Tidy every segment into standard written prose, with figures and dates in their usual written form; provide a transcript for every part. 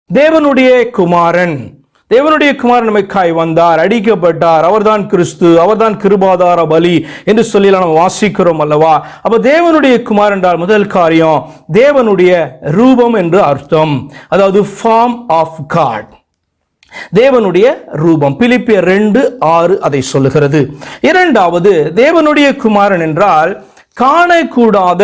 தேவனுடைய குமாரன் நமக்காய் வந்தார், அடிக்கப்பட்டார், அவர்தான் கிறிஸ்து, அவர்தான் கிருபாதார பலி என்று சொல்லி நாம் வாசிக்கிறோம் அல்லவா? அப்ப தேவனுடைய குமாரன் என்றால் முதல் காரியம் தேவனுடைய ரூபம் என்று அர்த்தம், அதாவது ஃபார்ம் ஆஃப் காட், தேவனுடைய ரூபம். பிலிப்பியர் 2:6 அதை சொல்லுகிறது. இரண்டாவது, தேவனுடைய குமாரன் என்றால் காணக்கூடாத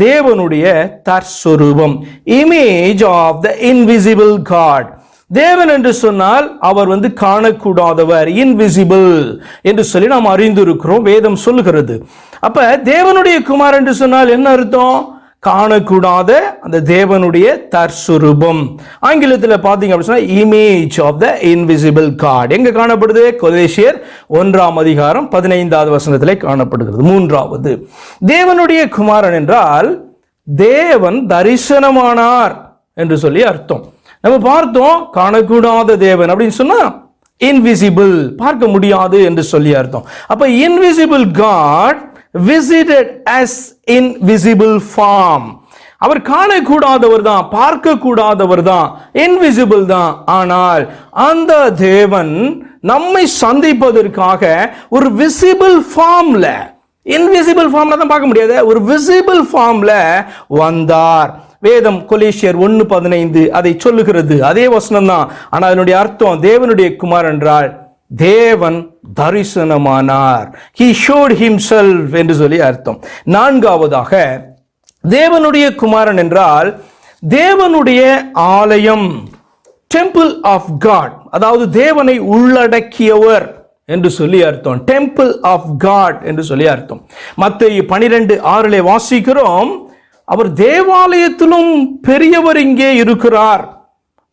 தேவனுடைய தற்ஸ்வரூபம், image of the invisible God. தேவன் என்று சொன்னால் அவர் காணக்கூடாதவர், இன்விசிபிள் என்று சொல்லி நாம் அறிந்திருக்கிறோம், வேதம் சொல்லுகிறது. அப்ப தேவனுடைய குமாரன் என்று சொன்னால் என்ன அர்த்தம்? காணக்கூடாத அந்த தேவனுடைய தற்ஸ்வரூபம். ஆங்கிலத்தில் பார்த்தீங்க அப்படின்னா image of the invisible God எங்க காணப்படுது? கொலோசியர் 1:15 காணப்படுகிறது. மூன்றாவது, தேவனுடைய குமாரன் என்றால் தேவன் தரிசனமானார் என்று சொல்லி அர்த்தம். நம்ம பார்த்தோம், காணக்கூடாத தேவன் அப்படின்னு சொன்னா இன்விசிபிள், பார்க்க முடியாது என்று சொல்லி அர்த்தம். அப்ப invisible God visited as invisible form. அவர் காணக்கூடாதவர் தான், பார்க்க கூடாதவர் தான், இன்விசிபிள் தான். ஆனால் அந்த தேவன் நம்மை சந்திப்பதற்காக ஒரு விசிபிள் ஃபார்ம்ல, இன்விசிபிள் ஃபார்ம்ல தான் பார்க்க முடியாது, ஒரு விசிபிள் ஃபார்ம்ல வந்தார். வேதம் கொலோசியர் 1:15 அதை சொல்லுகிறது, அதே வசனம் தான். ஆனால் அதனுடைய அர்த்தம் தேவனுடைய குமாரன் என்றால் தேவன் தரிசனமானார், he showed himself என்று சொல்லி அர்த்தம். நான்காவதாக, தேவனுடைய குமாரன் என்றால் தேவனுடைய ஆலயம், டெம்பிள் ஆஃப் காட், அதாவது தேவனை உள்ளடக்கியவர் என்று சொல்லி அர்த்தம், டெம்பிள் ஆஃப் காட் என்று சொல்லி அர்த்தம். மத்தேயு 12:6 வாசிக்கிறோம், அவர் தேவாலயத்திலும் பெரியவர் இங்கே இருக்கிறார்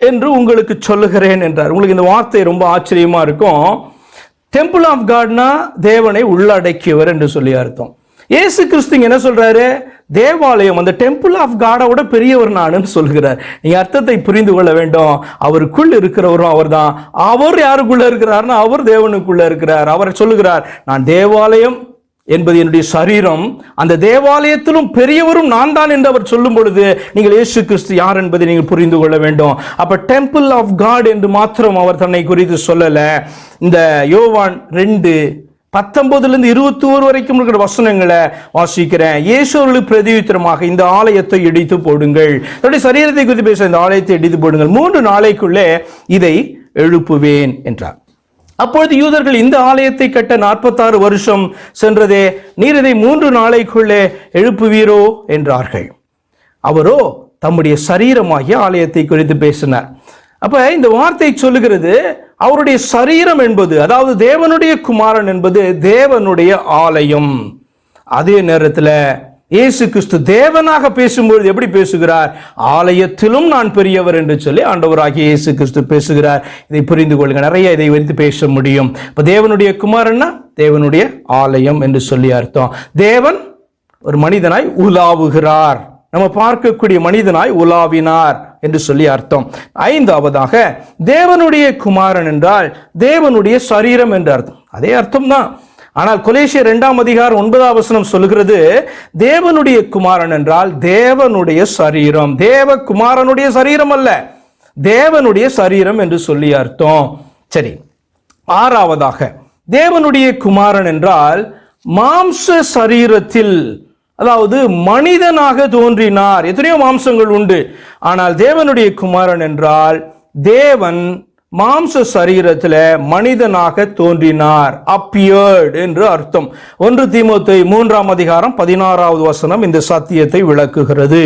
என்று உங்களுக்கு சொல்லுகிறேன் என்றார். உங்களுக்கு இந்த வார்த்தை ரொம்ப ஆச்சரியமா இருக்கும். டெம்பிள் ஆஃப் காட்னா தேவனை உள்ளடக்கியவர் என்று சொல்லி அர்த்தம். இயேசு கிறிஸ்து என்ன சொல்றாரு? தேவாலயம், அந்த டெம்பிள் ஆஃப் காடோட பெரியவர் நானுன்னு சொல்கிறார். நீங்க அர்த்தத்தை புரிந்து கொள்ள வேண்டும். அவருக்குள் இருக்கிறவரும் அவர் தான். அவர் யாருக்குள்ள இருக்கிறார்னா அவர் தேவனுக்குள்ள இருக்கிறார். அவர் சொல்லுகிறார், நான் தேவாலயம் என்பது என்னுடைய சரீரம், அந்த தேவாலயத்திலும் பெரியவரும் நான் தான் என்று அவர் சொல்லும் பொழுது நீங்கள் இயேசு கிறிஸ்து யார் என்பதை நீங்கள் புரிந்து கொள்ள வேண்டும். அப்ப டெம்பிள் ஆஃப் காட் என்று மாத்திரம் அவர் தன்னை குறித்து சொல்லல. இந்த யோவான் 2:19-21 வரைக்கும் இருக்கிற வசனங்களை வாசிக்கிறேன். இயேசு அவர்களுக்கு பிரதியுத்தரமாக, இந்த ஆலயத்தை இடித்து போடுங்கள், தன்னுடைய சரீரத்தை குறித்து பேச இந்த ஆலயத்தை இடித்து போடுங்கள், 3 நாளைக்குள்ளே இதை எழுப்புவேன் என்றார். அப்பொழுது யூதர்கள், இந்த ஆலயத்தை கட்ட 46 வருஷம் சென்றதே, நீர் இதை 3 நாளைக்குள்ளே எழுப்புவீரோ என்றார்கள். அவரோ தம்முடைய சரீரமாகிய ஆலயத்தை குறித்து பேசினார். அப்ப இந்த வார்த்தை சொல்லுகிறது, அவருடைய சரீரம் என்பது, அதாவது தேவனுடைய குமாரன் என்பது தேவனுடைய ஆலயம். அதே நேரத்தில் இயேசு கிறிஸ்து தேவனாக பேசும்போது எப்படி பேசுகிறார்? ஆலயத்திலும் நான் பெரியவர் என்று சொல்லி ஆண்டவராகிய இயேசு கிறிஸ்து பேசுகிறார். இதை புரிந்து கொள்ளுங்க, நிறைய இதை வைத்து பேச முடியும். இப்ப தேவனுடைய குமாரன்னா தேவனுடைய ஆலயம் என்று சொல்லி அர்த்தம். தேவன் ஒரு மனிதனாய் உலாவுகிறார், நம்ம பார்க்கக்கூடிய மனிதனாய் உலாவினார் என்று சொல்லி அர்த்தம். ஐந்தாவதாக, தேவனுடைய குமாரன் என்றால் தேவனுடைய சரீரம் என்று அர்த்தம். அதே அர்த்தம் தான். ஆனால் கொலோசியர் 2:9 சொல்லுகிறது, தேவனுடைய குமாரன் என்றால் தேவனுடைய சரீரம், தேவ குமாரனுடைய சரீரம் அல்ல, தேவனுடைய சரீரம் என்று சொல்லி அர்த்தம். சரி, ஆறாவதாக, தேவனுடைய குமாரன் என்றால் மாம்ச சரீரத்தில், அதாவது மனிதனாக தோன்றினார். எத்தனையோ மாம்சங்கள் உண்டு, ஆனால் தேவனுடைய குமாரன் என்றால் தேவன் மாம்ச சரீரத்தில் மனிதனாக தோன்றினார், அப்பியர்ட் என்று அர்த்தம். 1 தீமோத்தேயு 3:16 இந்த சத்தியத்தை விளக்குகிறது.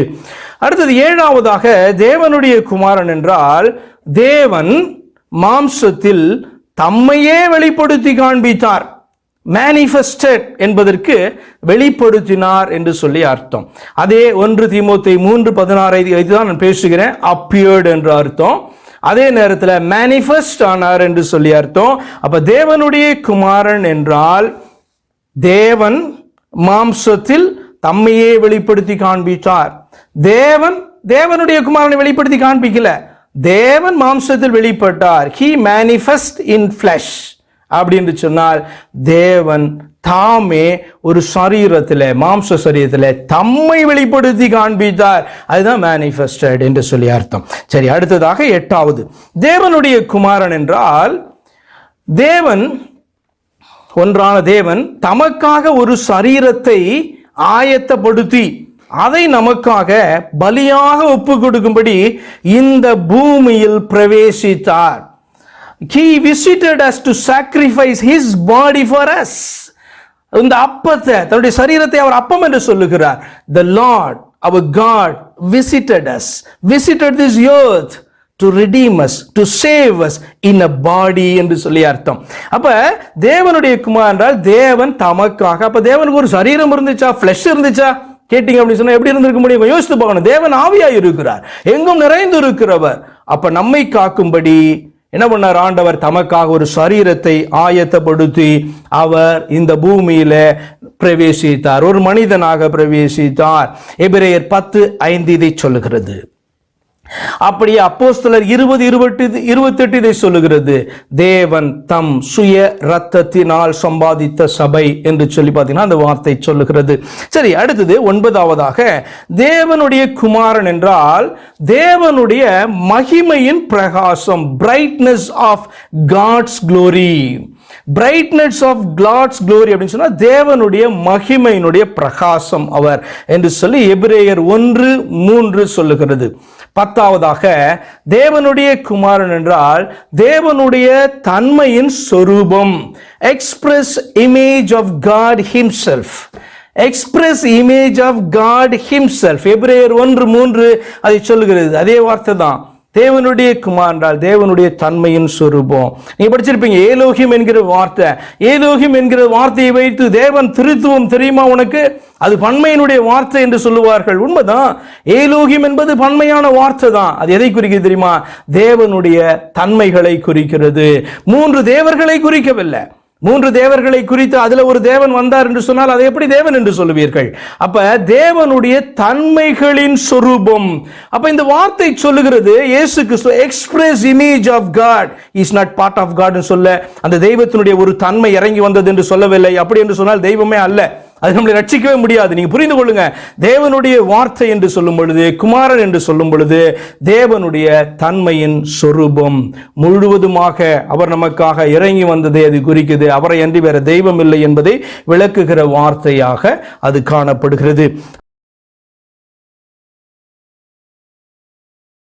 அடுத்தது ஏழாவதாக, தேவனுடைய குமாரன் என்றால் தேவன் மாம்சத்தில் தம்மையே வெளிப்படுத்தி காண்பித்தார், மேனிஃபெஸ்டட் என்பதற்கு வெளிப்படுத்தினார் என்று சொல்லி அர்த்தம். அதே 1 தீமோத்தேயு 3:16 தான் நான் பேசுகிறேன், அப்பியர்ட் என்று அர்த்தம். அதே நேரத்தில் மேனிஃபெஸ்ட் ஆனார் என்று சொல்லி அர்த்தம். அப்ப தேவனுடைய குமாரன் என்றால் தேவன் மாம்சத்தில் தம்மையே வெளிப்படுத்தி காண்பித்தார். தேவனுடைய குமாரனை வெளிப்படுத்தி காண்பிக்கல, தேவன் மாம்சத்தில் வெளிப்பட்டார். he manifest in flesh அப்படி என்று சொன்னால் தேவன் தாமே ஒரு சரீரத்தில், மாம்ச சரீரத்தில் தம்மை வெளிப்படுத்தி காண்பித்தார். அதுதான் மேனிஃபெஸ்டட் என்று சொல்லி அர்த்தம். சரி, அடுத்ததாக 8வது, தேவனுடைய குமாரன் என்றால் தேவன், ஒன்றான தேவன் தமக்காக ஒரு சரீரத்தை ஆயத்தப்படுத்தி அதை நமக்காக பலியாக ஒப்பு கொடுக்கும்படி இந்த பூமியில் பிரவேசித்தார். He visited us to sacrifice his body for us. இந்த அப்பத்தை, தன்னுடைய சரீரத்தை அவர் அப்பம் என்று சொல்லுகிறார். The Lord, our God, visited us, visited this earth to redeem us, to save us in a body என்று சொல்லி அர்த்தம். அப்ப தேவனுடைய குமாரன் என்றால் தேவன் தமக்காக, அப்ப தேவனுக்கு ஒரு சரீரம் இருந்துச்சா, ஃபிளஷ் இருந்துச்சா கேட்டீங்க அப்படின்னு சொன்னா எப்படி இருந்திருக்க முடியும்? யோசித்து பார்க்கணும். தேவன் ஆவியாய் இருக்கிறார், எங்கும் நிறைந்து இருக்கிறவர். அப்ப நம்மை காக்கும்படி என்ன பண்ணார்? ஆண்டவர் தமக்காக ஒரு சரீரத்தை ஆயத்தப்படுத்தி அவர் இந்த பூமியில பிரவேசித்தார், ஒரு மனிதனாக பிரவேசித்தார். எபிரேயர் 10:5 இதை சொல்லுகிறது. அப்படியே அப்போஸ்தலர் 20:28 இதை சொல்லுகிறது. தேவன் தம் சுய இரத்தத்தினால் சம்பாதித்த சபை என்று சொல்லி பார்த்தீங்கன்னா அந்த வார்த்தை சொல்லுகிறது. சரி, அடுத்தது 9வதாக தேவனுடைய குமாரன் என்றால் தேவனுடைய மகிமையின் பிரகாசம், brightness of God's glory. Brightness of God's glory அப்படின்னு சொன்னா தேவனுடைய மகிமையினுடைய பிரகாசம் அவர் என்று சொல்லி எபிரேயர் 1:3 சொல்லுகிறது. 10வதாக தேவனுடைய குமாரன் என்றால் தேவனுடைய தன்மையின் சொரூபம், express image of God himself. Express image of God himself. எபிரேயர் 1:3 அதை சொல்லுகிறது. அதே வார்த்தை தான். தேவனுடைய குமாரன் என்றால் தேவனுடைய தன்மையின் சொரூபம். நீங்க படிச்சிருப்பீங்க ஏலோகிம் என்கிற வார்த்தை. ஏலோகிம் என்கிற வார்த்தையை வைத்து தேவன் திருத்துவம் தெரியுமா உனக்கு? அது பன்மையினுடைய வார்த்தை என்று சொல்லுவார்கள். உண்மைதான், ஏலோகிம் என்பது பன்மையான வார்த்தை தான். அது எதை குறிக்கிறது தெரியுமா? தேவனுடைய தன்மைகளை குறிக்கிறது. 3 தேவர்களை குறிக்கவில்லை. 3 தேவர்களை குறித்து அதுல ஒரு தேவன் வந்தார் என்று சொன்னால் அதை எப்படி தேவன் என்று சொல்லுவீர்கள்? அப்ப தேவனுடைய தன்மைகளின் சொரூபம். அப்ப இந்த வார்த்தை சொல்லுகிறது இயேசு கிறிஸ்து express image of God is not part of God சொல்ல அந்த தெய்வத்தினுடைய ஒரு தன்மை இறங்கி வந்தது என்று சொல்லவில்லை. அப்படி என்று சொன்னால் தெய்வமே அல்ல, அது நம்மளை ரட்சிக்கவே முடியாது. நீங்க புரிந்து கொள்ளுங்க. தேவனுடைய வார்த்தை என்று சொல்லும் பொழுது, குமாரன் என்று சொல்லும் பொழுது தேவனுடைய தன்மையின் சொரூபம் முழுவதுமாக அவர் நமக்காக இறங்கி வந்ததை அது குறிக்குது. அவரை அன்றி வேற தெய்வம் இல்லை என்பதை விளக்குகிற வார்த்தையாக அது காணப்படுகிறது.